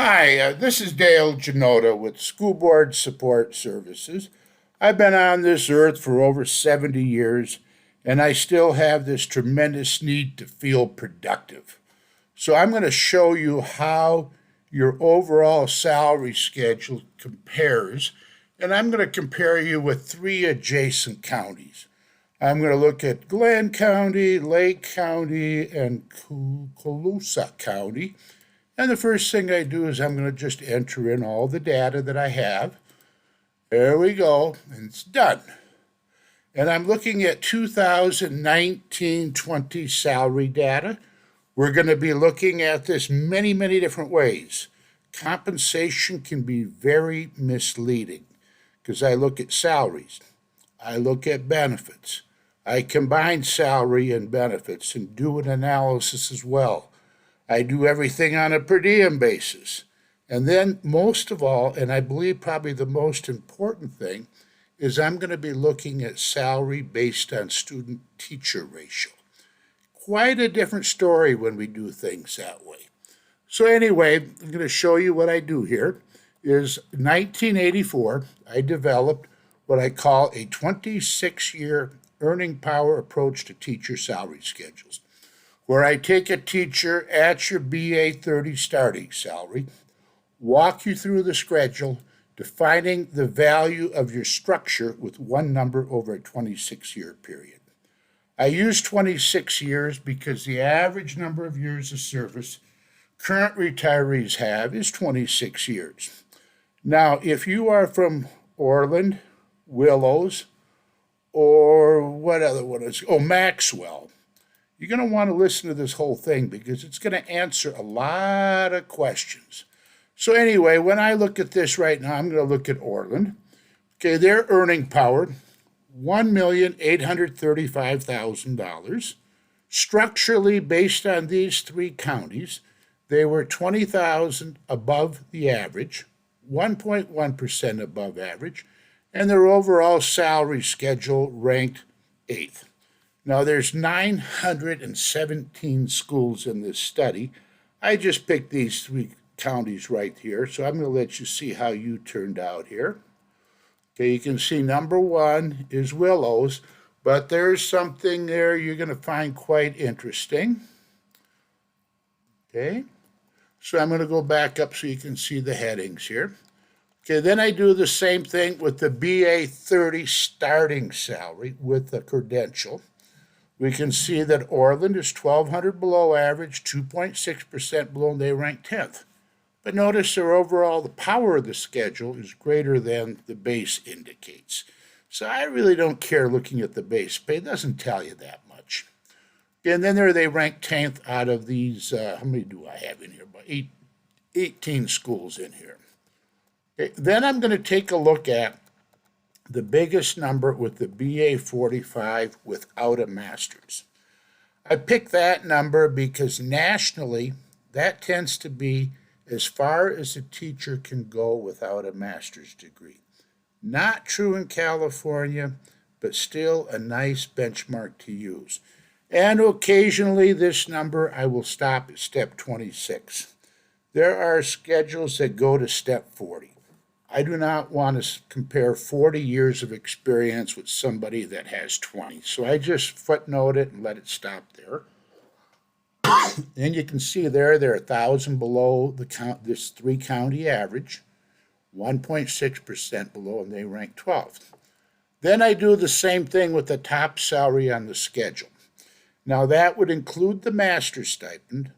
Hi, this is Dale Janota with School Board Support Services. I've been on this earth for over 70 years, and I still have this tremendous need to feel productive. So, I'm going to show you how your overall salary schedule compares, and I'm going to compare you with three adjacent counties. I'm going to look at Glenn County, Lake County, and Colusa County. And the first thing I do is I'm going to just enter in all the data that I have. There we go, and it's done. And I'm looking at 2019-20 salary data. We're going to be looking at this many different ways. Compensation can be very misleading because I look at salaries, I look at benefits, I combine salary and benefits and do an analysis as well. I do everything on a per diem basis. And then, most of all, and I believe probably the most important thing, is I'm going to be looking at salary based on student teacher ratio. Quite a different story when we do things that way. So, anyway, I'm going to show you what I do here. Is 1984, I developed what I call a 26-year earning power approach to teacher salary schedules, where I take a teacher at your BA 30 starting salary, walk you through the schedule, defining the value of your structure with one number over a 26-year period. I use 26 years because the average number of years of service current retirees have is 26 years. Now, if you are from Orland, Willows, or what other one is? Oh, Maxwell. You're going to want to listen to this whole thing because it's going to answer a lot of questions. So, anyway, when I look at this right now, I'm going to look at Orland. Okay, their earning power, $1,835,000. Structurally, based on these three counties, they were 20,000 above the average, 1.1% above average, and their overall salary schedule ranked 8th. Now, there's 917 schools in this study. I just picked these three counties right here, so I'm going to let you see how you turned out here. Okay, you can see number one is Willows, but there's something there you're going to find quite interesting. Okay, so I'm going to go back up so you can see the headings here. Okay, then I do the same thing with the BA 30 starting salary with the credential. We can see that Orland is 1,200 below average, 2.6% below, and they rank 10th. But notice their overall, the power of the schedule is greater than the base indicates. So I really don't care looking at the base pay. It doesn't tell you that much. And then there they rank 10th out of these, how many do I have in here? About 18 schools in here. Okay, then I'm going to take a look at the biggest number with the BA 45 without a master's. I picked that number because nationally, that tends to be as far as a teacher can go without a master's degree. Not true in California, but still a nice benchmark to use. And occasionally, this number I will stop at step 26. There are schedules that go to step 40. I do not want to compare 40 years of experience with somebody that has 20. So I just footnote it and let it stop there. And you can see there, they're 1,000 below this three county average, 1.6% below, and they rank 12th. Then I do the same thing with the top salary on the schedule. Now that would include the master's stipend,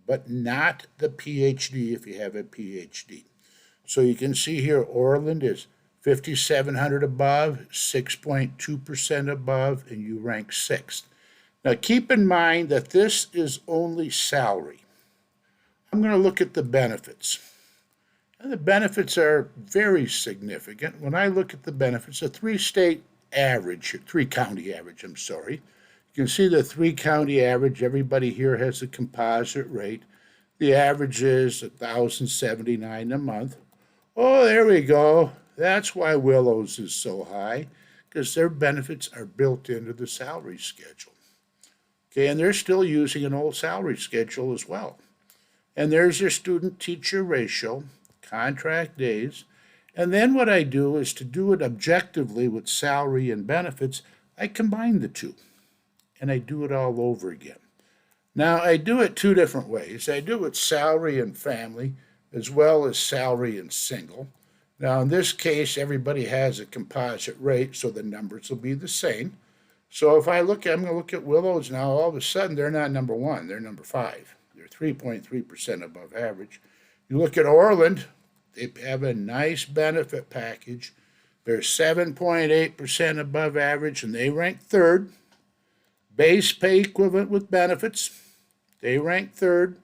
but not the PhD if you have a PhD. So you can see here Orland is 5,700 above, 6.2% above, and you rank 6th. Now keep in mind that this is only salary. I'm going to look at the benefits. And the benefits are very significant. When I look at the benefits, a three-county average, I'm sorry. You can see the three-county average. Everybody here has a composite rate. The average is $1,079 a month. Oh, there we go. That's why Willows is so high, because their benefits are built into the salary schedule. Okay, and they're still using an old salary schedule as well. And there's your student-teacher ratio, contract days. And then what I do is to do it objectively with salary and benefits, I combine the two and I do it all over again. Now, I do it two different ways. I do it salary and family as well as salary and single. Now, in this case, everybody has a composite rate, so the numbers will be the same. So if I'm going to look at Willows now, all of a sudden they're not number one, they're number five. They're 3.3% above average. You look at Orland, they have a nice benefit package. They're 7.8% above average and they rank third. Base pay equivalent with benefits, they rank third.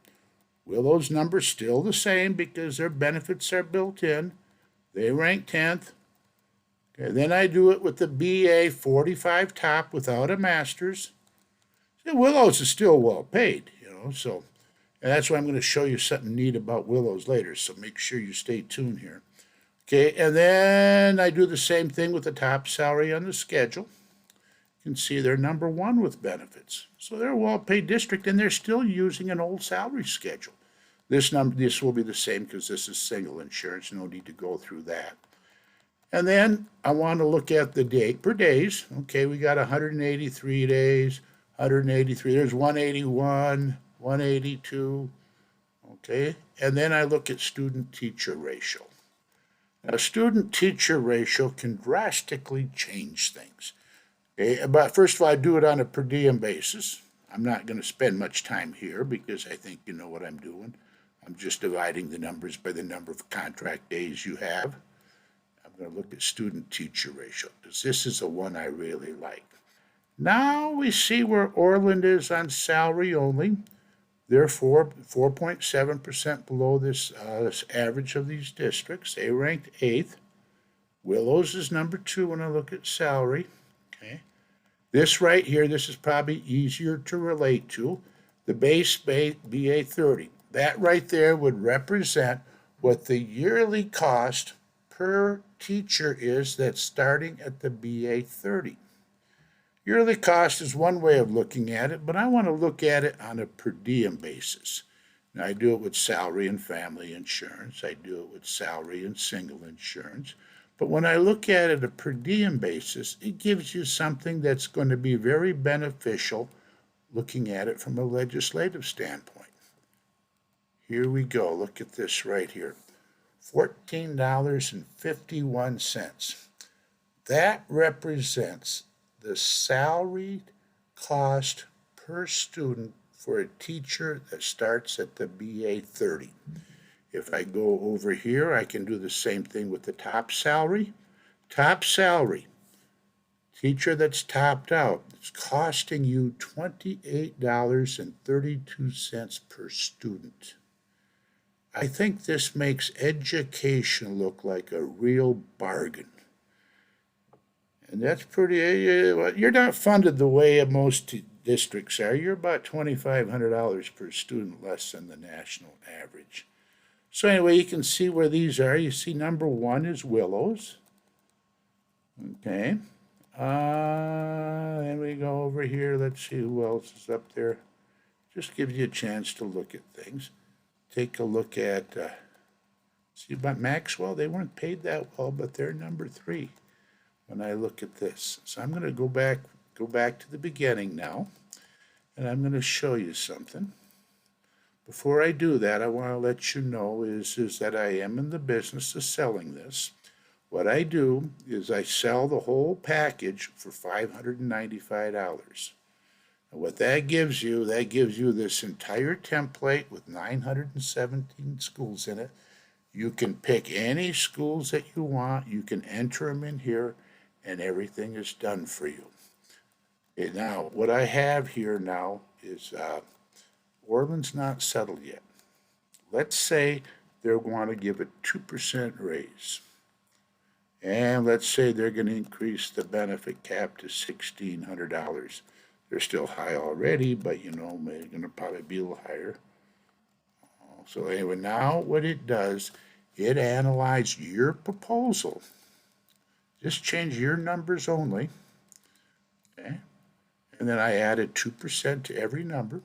Willow's numbers still the same because their benefits are built in. They rank 10th. Okay, then I do it with the BA 45 top without a master's. Willows is still well paid, so and that's why I'm going to show you something neat about Willows later, so make sure you stay tuned here. Okay, and then I do the same thing with the top salary on the schedule. You can see they're number one with benefits. So they're a well-paid district, and they're still using an old salary schedule. This will be the same because this is single insurance. No need to go through that. And then I want to look at the date per days. Okay, we got 183 days, 183. There's 181, 182. Okay, and then I look at student-teacher ratio. Now, student-teacher ratio can drastically change things. Okay, but first of all, I do it on a per diem basis. I'm not going to spend much time here because I think you know what I'm doing. I'm just dividing the numbers by the number of contract days you have. I'm going to look at student-teacher ratio because this is the one I really like. Now we see where Orland is on salary only. They're 4.7% below this average of these districts. They ranked 8th. Willows is number 2 when I look at salary. Okay. This right here, this is probably easier to relate to. The base BA 30. That right there would represent what the yearly cost per teacher is that's starting at the BA 30. Yearly cost is one way of looking at it, but I want to look at it on a per diem basis. Now, I do it with salary and family insurance. I do it with salary and single insurance. But when I look at it a per diem basis, it gives you something that's going to be very beneficial looking at it from a legislative standpoint. Here we go. Look at this right here. $14.51. That represents the salary cost per student for a teacher that starts at the BA 30. If I go over here, I can do the same thing with the top salary. Top salary, teacher that's topped out, it's costing you $28.32 per student. I think this makes education look like a real bargain. And that's pretty, you're not funded the way most districts are. You're about $2,500 per student less than the national average. So anyway, you can see where these are. You see number 1 is Willows. Okay. Then we go over here. Let's see who else is up there. Just gives you a chance to look at things. Take a look at, see about Maxwell. They weren't paid that well, but they're number 3. When I look at this. So I'm going to go back to the beginning now, and I'm going to show you something. Before I do that, I want to let you know is that I am in the business of selling this. What I do is I sell the whole package for $595. And what that gives you this entire template with 917 schools in it. You can pick any schools that you want. You can enter them in here, and everything is done for you. Okay, now, what I have here now is Orland's not settled yet. Let's say they're going to give a 2% raise. And let's say they're going to increase the benefit cap to $1,600. They're still high already, but they're going to probably be a little higher. So anyway, now what it does, it analyzes your proposal. Just change your numbers only. Okay. And then I added 2% to every number.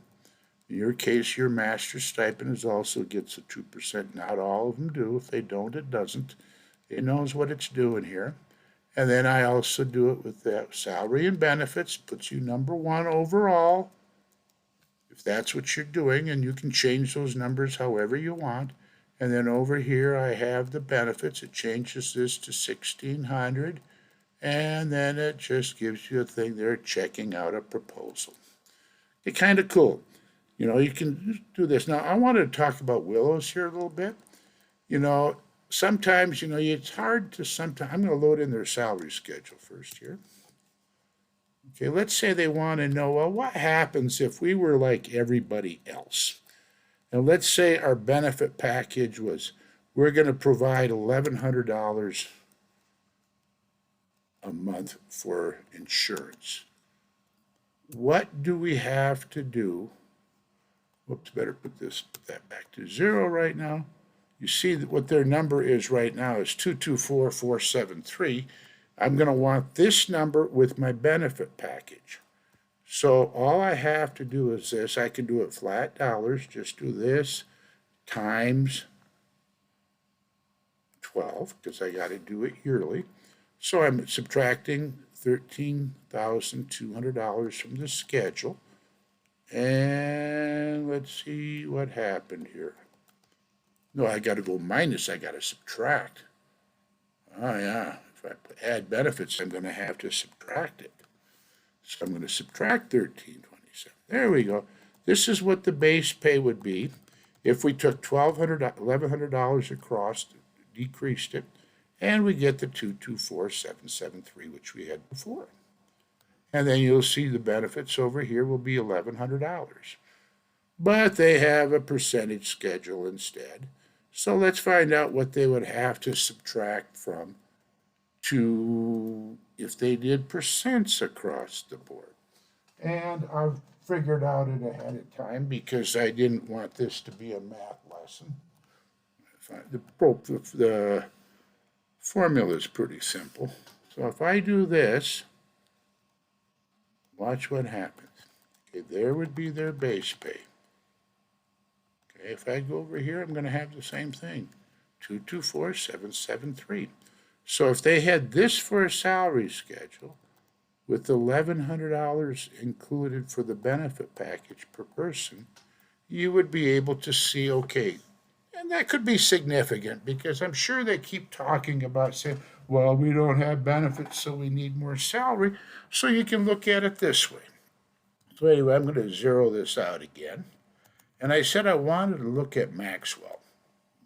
In your case, your master's stipend is also gets a 2%. Not all of them do. If they don't, it doesn't. It knows what it's doing here. And then I also do it with that salary and benefits, puts you number one overall, if that's what you're doing, and you can change those numbers however you want. And then over here I have the benefits. It changes this to 1,600, and then it just gives you a thing there checking out a proposal. It's kind of cool. You can do this. Now, I wanted to talk about willows here a little bit. You know, sometimes, it's hard to sometimes. I'm going to load in their salary schedule first here. Okay, let's say they want to know, well, what happens if we were like everybody else? And let's say our benefit package was we're going to provide $1,100 a month for insurance. What do we have to do? Whoops, better put that back to zero right now. You see that what their number is right now is 224,473. I'm going to want this number with my benefit package. So all I have to do is this. I can do it flat dollars. Just do this times 12 because I got to do it yearly. So I'm subtracting $13,200 from the schedule. And let's see what happened here. No, I got to go minus. I got to subtract. Oh, yeah. If I add benefits, I'm going to have to subtract it. So I'm going to subtract 1327. There we go. This is what the base pay would be if we took $1,100 across, decreased it, and we get the 224,773, which we had before. And then you'll see the benefits over here will be $1,100. But they have a percentage schedule instead. So let's find out what they would have to subtract from to if they did percents across the board. And I've figured out it ahead of time because I didn't want this to be a math lesson. The formula is pretty simple. So if I do this, watch what happens. Okay, there would be their base pay. Okay, if I go over here, I'm going to have the same thing, 224,773. So if they had this for a salary schedule with $1,100 included for the benefit package per person, you would be able to see, okay, and that could be significant because I'm sure they keep talking about saying, well, we don't have benefits, so we need more salary. So you can look at it this way. So anyway, I'm going to zero this out again. And I said I wanted to look at Maxwell.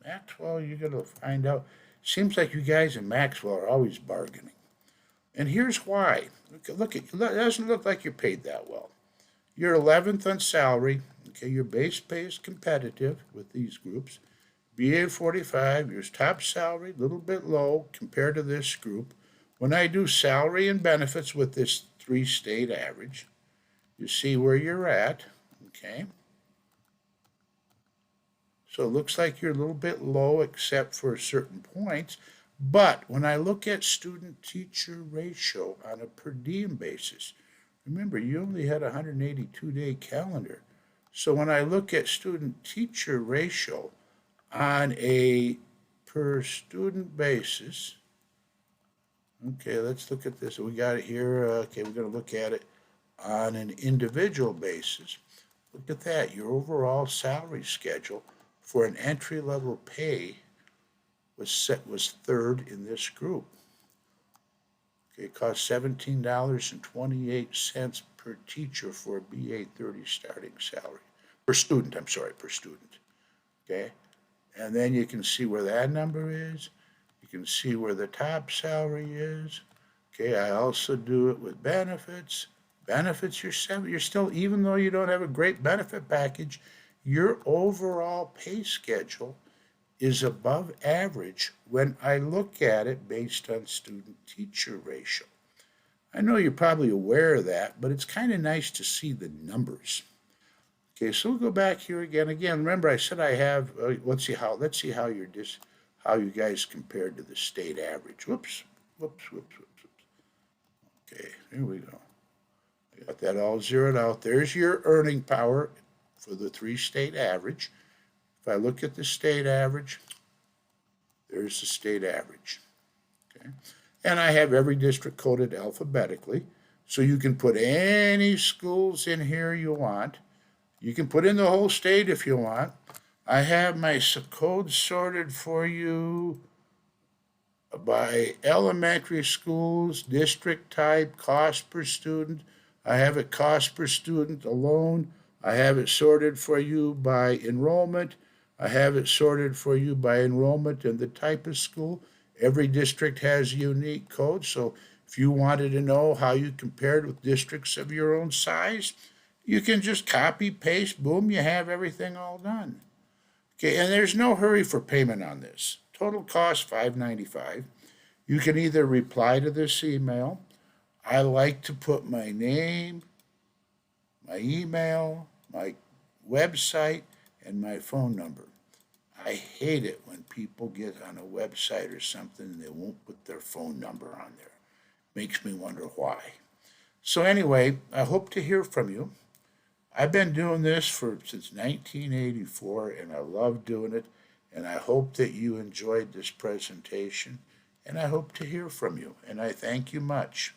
Maxwell, you're going to find out. Seems like you guys in Maxwell are always bargaining. And here's why. Look it doesn't look like you're paid that well. You're 11th on salary. Okay, your base pay is competitive with these groups. BA 45, your top salary, a little bit low compared to this group. When I do salary and benefits with this 3-state average, you see where you're at, okay? So it looks like you're a little bit low except for certain points. But when I look at student-teacher ratio on a per diem basis, remember, you only had a 182-day calendar. So when I look at student-teacher ratio on a per student basis, okay, let's look at this. We got it here. Okay, we're going to look at it on an individual basis. Look at that. Your overall salary schedule for an entry-level pay was third in this group. Okay, it cost $17.28 per teacher for a BA 30 starting salary. Per student, I'm sorry, per student. Okay, and then you can see where that number is. You can see where the top salary is. Okay, I also do it with benefits. Benefits, you're still, even though you don't have a great benefit package, your overall pay schedule is above average when I look at it based on student-teacher ratio. I know you're probably aware of that, but it's kind of nice to see the numbers. Okay, so we'll go back here again. Remember I said I have. Let's see how you guys compared to the state average. Whoops. Okay, here we go. I got that all zeroed out. There's your earning power for the three-state average. If I look at the state average, there's the state average. Okay? And I have every district coded alphabetically. So you can put any schools in here you want. You can put in the whole state if you want. I have my code sorted for you by elementary schools, district type, cost per student. I have it cost per student alone. I have it sorted for you by enrollment. I have it sorted for you by enrollment and the type of school. Every district has a unique code, so if you wanted to know how you compared with districts of your own size, you can just copy, paste, boom, you have everything all done. Okay, and there's no hurry for payment on this. Total cost $5.95. You can either reply to this email. I like to put my name, my email, my website, and my phone number. I hate it when people get on a website or something and they won't put their phone number on there. Makes me wonder why. So anyway, I hope to hear from you. I've been doing this since 1984 and I love doing it, and I hope that you enjoyed this presentation, and I hope to hear from you, and I thank you much.